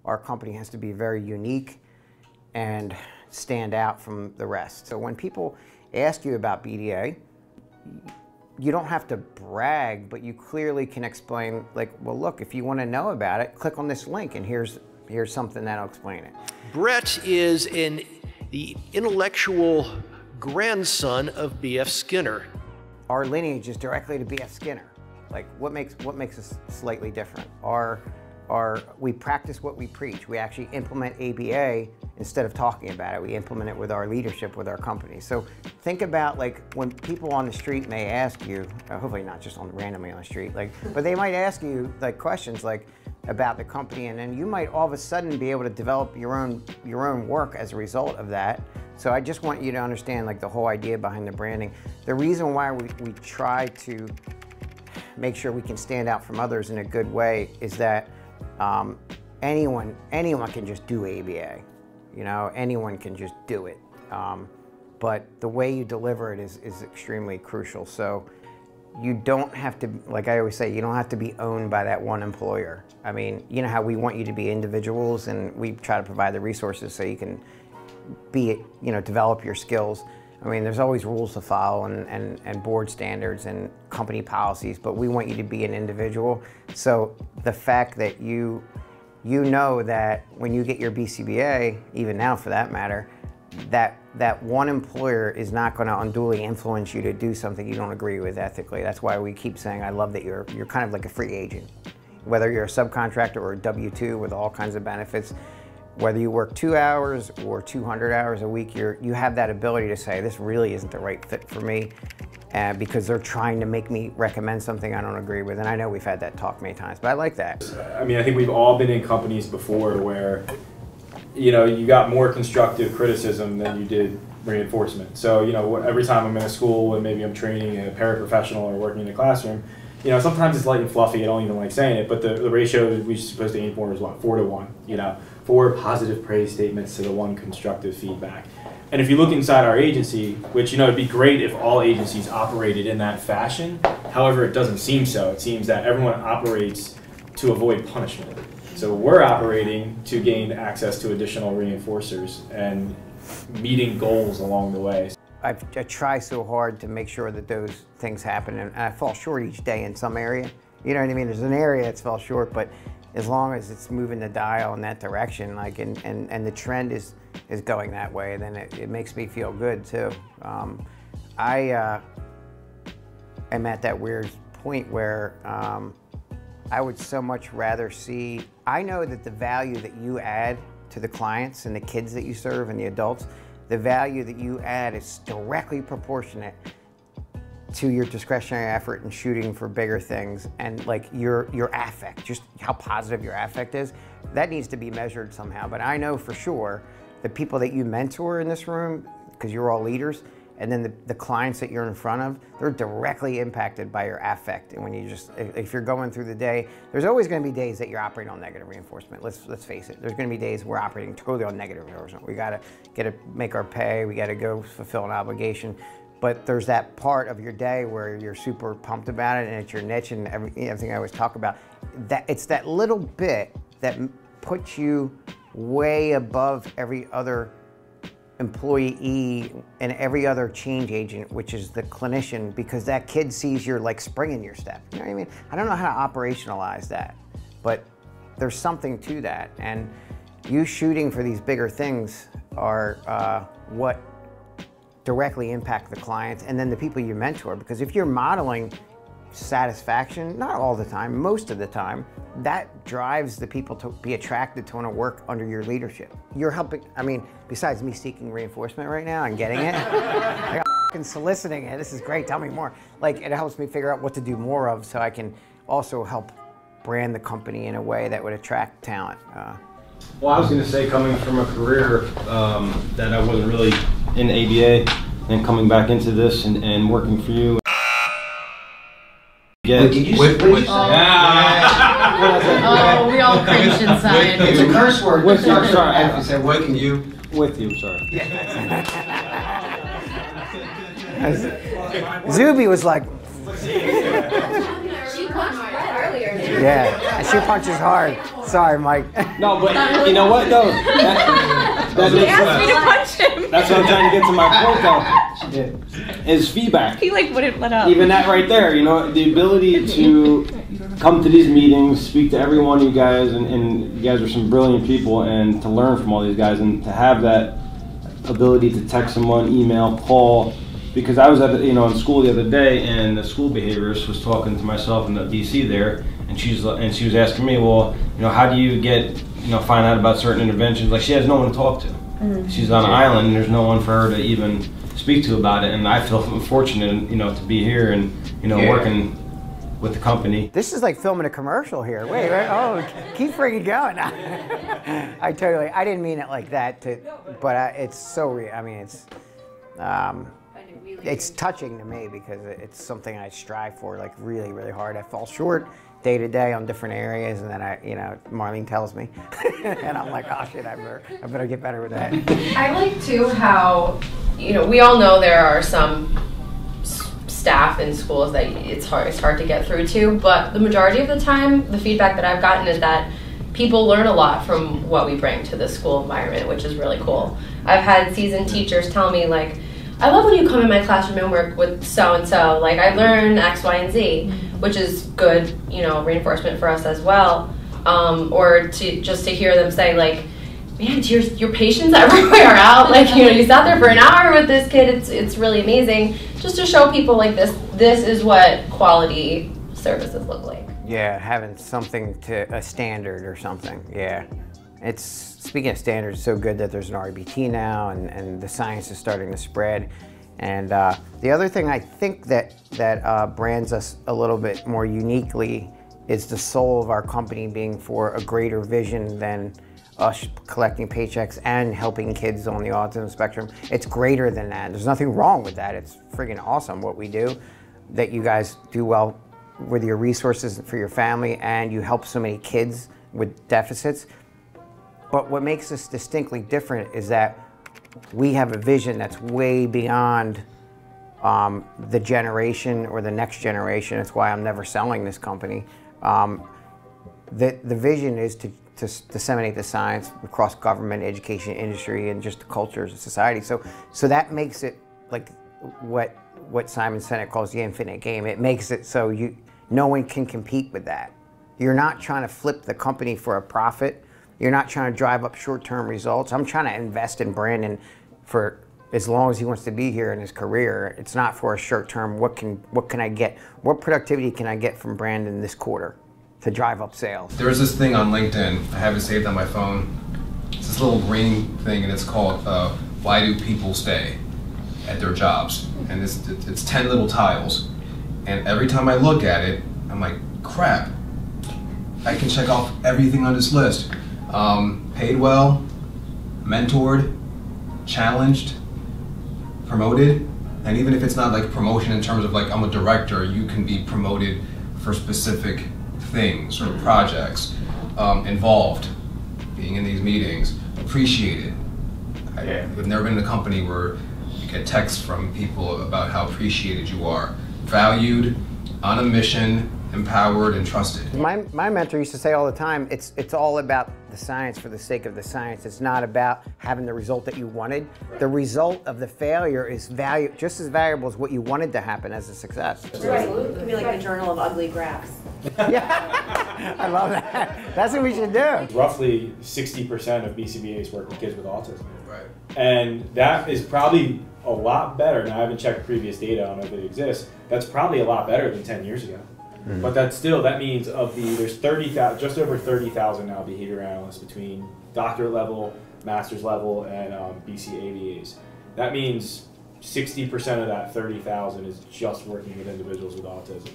our company has to be very unique and stand out from the rest. So when people ask you about BDA, you don't have to brag, but you clearly can explain, like, well, look, if you want to know about it, click on this link and here's something that'll explain it. Brett is the intellectual grandson of B.F. Skinner. Our lineage is directly to B.F. Skinner. Like, what makes us slightly different? We practice what we preach. We actually implement ABA instead of talking about it. We implement it with our leadership, with our company. So think about, like, when people on the street may ask you, hopefully not just randomly on the street, like, but they might ask you like questions like about the company, and then you might all of a sudden be able to develop your own work as a result of that. So I just want you to understand, like, the whole idea behind the branding. The reason why we try to make sure we can stand out from others in a good way is that anyone can just do ABA, you know, anyone can just do it. But the way you deliver it is extremely crucial. So you don't have to, like I always say, you don't have to be owned by that one employer. I mean, you know how we want you to be individuals, and we try to provide the resources so you can be, you know, develop your skills. I mean, there's always rules to follow and board standards and company policies, but we want you to be an individual. So the fact that you know that when you get your BCBA, even now for that matter, that one employer is not going to unduly influence you to do something you don't agree with ethically. That's why we keep saying, I love that you're kind of like a free agent. Whether you're a subcontractor or a W-2 with all kinds of benefits, whether you work 2 hours or 200 hours a week, you have that ability to say, this really isn't the right fit for me, because they're trying to make me recommend something I don't agree with. And I know we've had that talk many times, but I like that. I mean, I think we've all been in companies before where, you know, you got more constructive criticism than you did reinforcement. So, you know, every time I'm in a school and maybe I'm training a paraprofessional or working in a classroom, you know, sometimes it's light and fluffy. I don't even like saying it, but the ratio we're supposed to aim for is what, 4 to 1, you know, 4 positive praise statements to the 1 constructive feedback. And if you look inside our agency, which, you know, it'd be great if all agencies operated in that fashion. However, it doesn't seem so. It seems that everyone operates to avoid punishment. So we're operating to gain access to additional reinforcers and meeting goals along the way. I try so hard to make sure that those things happen, and I fall short each day in some area. You know what I mean? There's an area that's fell short, but as long as it's moving the dial in that direction, like, and the trend is going that way, then it makes me feel good too. I am at that weird point where I would so much rather see, I know that the value that you add to the clients and the kids that you serve and the adults, the value that you add is directly proportionate to your discretionary effort in shooting for bigger things, and like your affect, just how positive your affect is, that needs to be measured somehow. But I know for sure the people that you mentor in this room, because you're all leaders, and then the clients that you're in front of, they're directly impacted by your affect. And when you just, if you're going through the day, there's always going to be days that you're operating on negative reinforcement. Let's face it. There's going to be days we're operating totally on negative reinforcement. We got to make our pay. We got to go fulfill an obligation. But there's that part of your day where you're super pumped about it, and it's your niche and everything I always talk about. That it's that little bit that puts you way above every other employee and every other change agent, which is the clinician, because that kid sees you're like spring in your step. You know what I mean? I don't know how to operationalize that, but there's something to that. And you shooting for these bigger things are what directly impact the clients and then the people you mentor. Because if you're modeling satisfaction, not all the time, most of the time, that drives the people to be attracted to want to work under your leadership. You're helping, I mean, besides me seeking reinforcement right now and getting it, I got f***ing soliciting it. This is great, tell me more. Like, it helps me figure out what to do more of so I can also help brand the company in a way that would attract talent. Well, I was going to say, coming from a career that I wasn't really in ABA, and coming back into this and working for you. Wait, did you with oh, we all cringed inside. It's a curse word. With you, sorry. I said, what can you? With you, sorry. Zuby was like... She punched Brett earlier. Yeah, she punches hard. Sorry, Mike. No, but you know what though? That They asked me to punch him. That's what I'm trying to get to my point though. Is feedback. He like wouldn't let up. Even that right there, you know, the ability to come to these meetings, speak to every one of you guys, and you guys are some brilliant people, and to learn from all these guys, and to have that ability to text someone, email, call. Because I was at in school the other day, and the school behaviorist was talking to myself and the DC there, and she was asking me, well, how do you find out about certain interventions? Like, she has no one to talk to. Mm-hmm. She's on an island, and there's no one for her to even speak to about it. And I feel fortunate, to be here and working with the company. This is like filming a commercial here. Wait, oh, keep freaking going. I didn't mean it like that, but it's so real. I mean, it's touching to me because it's something I strive for, like really, really hard. I fall short day to day on different areas, and then Marlene tells me, and I'm like, oh shit, I better get better with that. I like too how, we all know there are some staff in schools that it's hard to get through to, but the majority of the time, the feedback that I've gotten is that people learn a lot from what we bring to the school environment, which is really cool. I've had seasoned teachers tell me, like, I love when you come in my classroom and work with so-and-so. Like, I learn X, Y, and Z, which is good, reinforcement for us as well. Or to hear them say, like, man, your patience everywhere out. Like, you sat there for an hour with this kid. It's really amazing. Just to show people, like, this is what quality services look like. Yeah, having something a standard or something, yeah. Speaking of standards, it's so good that there's an RBT now, and the science is starting to spread. And the other thing I think that brands us a little bit more uniquely is the soul of our company being for a greater vision than us collecting paychecks and helping kids on the autism spectrum. It's greater than that. There's nothing wrong with that. It's friggin' awesome what we do, that you guys do well with your resources for your family, and you help so many kids with deficits. But what makes us distinctly different is that we have a vision that's way beyond the generation or the next generation. That's why I'm never selling this company. The vision is to disseminate the science across government, education, industry, and just the cultures of society. So that makes it like what Simon Sinek calls the infinite game. It makes it so no one can compete with that. You're not trying to flip the company for a profit. You're not trying to drive up short-term results. I'm trying to invest in Brandon for as long as he wants to be here in his career. It's not for a short-term, what can I get? What productivity can I get from Brandon this quarter to drive up sales? There's this thing on LinkedIn, I have it saved on my phone. It's this little green thing, and it's called Why Do People Stay at Their Jobs? And it's 10 little tiles. And every time I look at it, I'm like, crap, I can check off everything on this list. Paid well, mentored, challenged, promoted, and even if it's not like promotion in terms of like I'm a director, you can be promoted for specific things or projects, involved, being in these meetings, appreciated. I've never been in a company where you get texts from people about how appreciated you are, valued, on a mission, empowered, and trusted. My mentor used to say all the time, it's all about the science for the sake of the science. It's not about having the result that you wanted. Right. The result of the failure is just as valuable as what you wanted to happen as a success. Right. It could be like the Journal of Ugly Graphs. Yeah, I love that. That's what we should do. Roughly 60% of BCBAs work with kids with autism. Right. And that is probably a lot better. Now, I haven't checked previous data, I don't know if it exists. That's probably a lot better than 10 years ago. Mm-hmm. But that means there's 30,000, just over 30,000 now behavior analysts between doctorate level, master's level, and BCABAs. That means 60% of that 30,000 is just working with individuals with autism.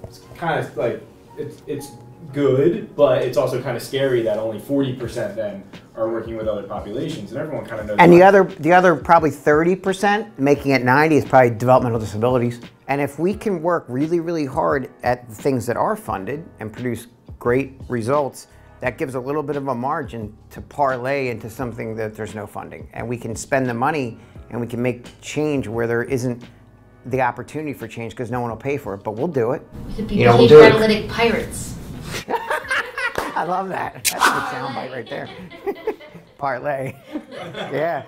It's kind of like, it's good, but it's also kind of scary that only 40% then are working with other populations, and everyone kind of knows. And the other probably 30%, making it 90, is probably developmental disabilities. And if we can work really, really hard at the things that are funded and produce great results, that gives a little bit of a margin to parlay into something that there's no funding. And we can spend the money and we can make change where there isn't the opportunity for change because no one will pay for it, but we'll do it. We could be behavior analytic pirates. I love that. That's a good soundbite right there. Parlay. Yeah.